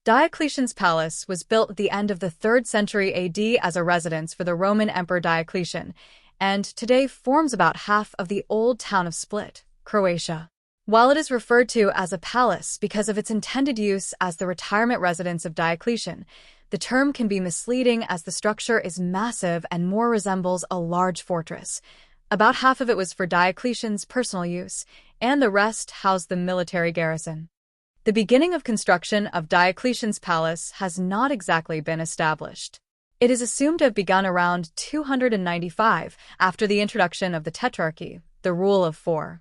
Diocletian's palace was built at the end of the 3rd century AD as a residence for the Roman Emperor Diocletian, and today forms about half of the old town of Split, Croatia. While it is referred to as a palace because of its intended use as the retirement residence of Diocletian, the term can be misleading as the structure is massive and more resembles a large fortress. About half of it was for Diocletian's personal use, and the rest housed the military garrison. The beginning of construction of Diocletian's palace has not exactly been established. It is assumed to have begun around 295 after the introduction of the Tetrarchy, the rule of 4.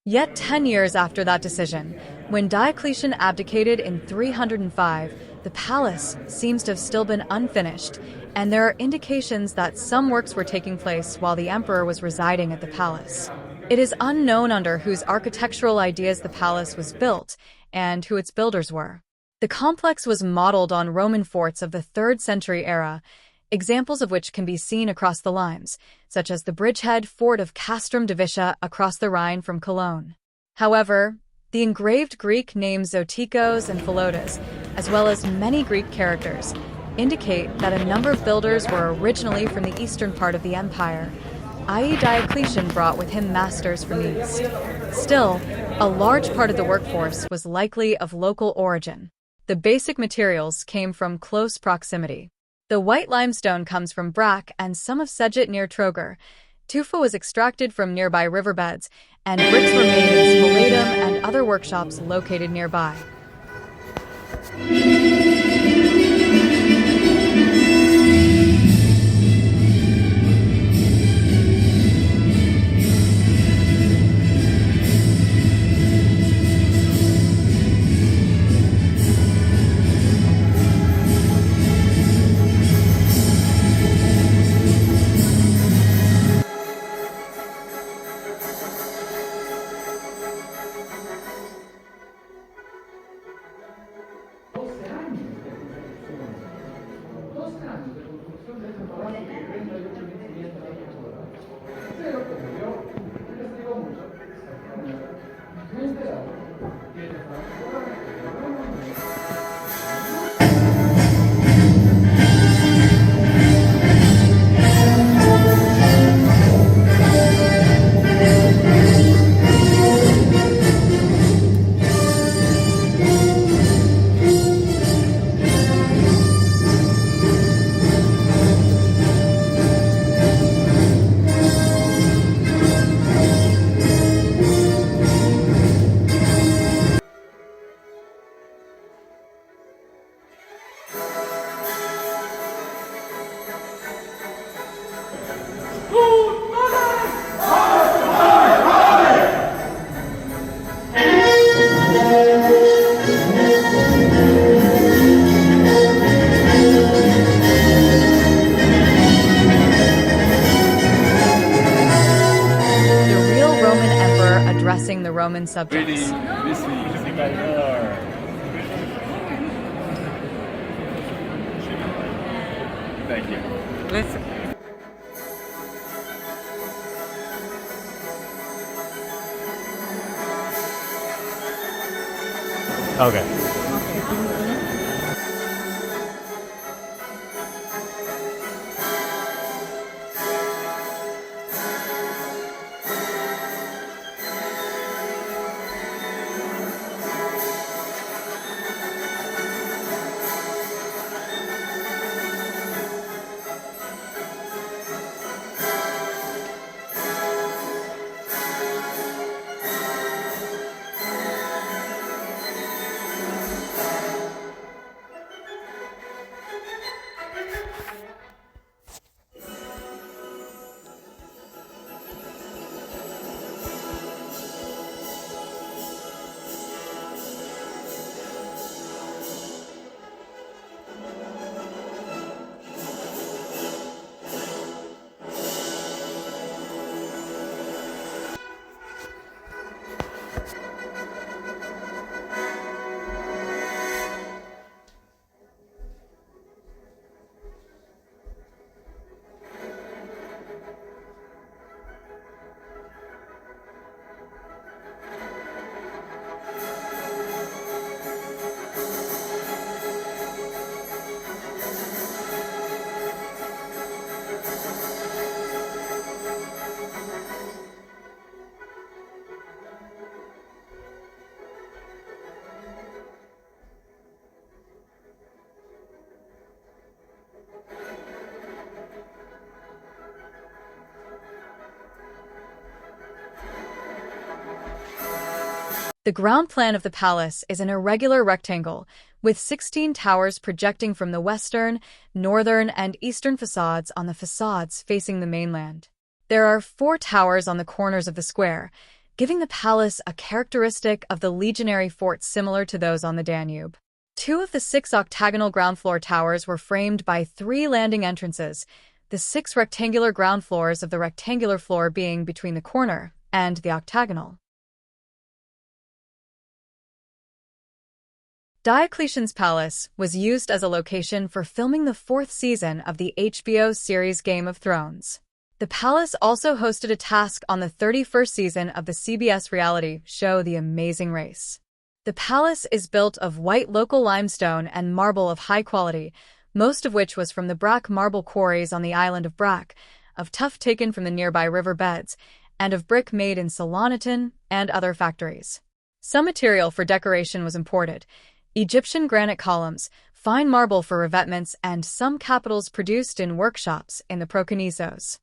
Yet 10 years after that decision, when Diocletian abdicated in 305, the palace seems to have still been unfinished, and there are indications that some works were taking place while the emperor was residing at the palace. It is unknown under whose architectural ideas the palace was built and who its builders were. The complex was modeled on Roman forts of the 3rd century era, examples of which can be seen across the Limes, such as the bridgehead fort of Castrum de Vicia across the Rhine from Cologne. However, the engraved Greek names Zotikos and Philotas, as well as many Greek characters, indicate that a number of builders were originally from the eastern part of the empire, i.e. Diocletian brought with him masters from the east. Still, a large part of the workforce was likely of local origin. The basic materials came from close proximity. The white limestone comes from Brack and some of Sejet near Troger. Tufa was extracted from nearby riverbeds, and bricks were made in Spalatum and other workshops located nearby. Addressing the Roman subjects. Thank you. Okay. The ground plan of the palace is an irregular rectangle, with 16 towers projecting from the western, northern, and eastern facades on the facades facing the mainland. There are 4 towers on the corners of the square, giving the palace a characteristic of the legionary forts similar to those on the Danube. 2 of the 6 octagonal ground floor towers were framed by 3 landing entrances, the 6 rectangular ground floors of the rectangular floor being between the corner and the octagonal. Diocletian's palace was used as a location for filming the 4th season of the HBO series Game of Thrones. The palace also hosted a task on the 31st season of the CBS reality show The Amazing Race. The palace is built of white local limestone and marble of high quality, most of which was from the Brack marble quarries on the island of Brack, of tuff taken from the nearby river beds, and of brick made in Saloniton and other factories. Some material for decoration was imported: Egyptian granite columns, fine marble for revetments, and some capitals produced in workshops in the Proconnesos.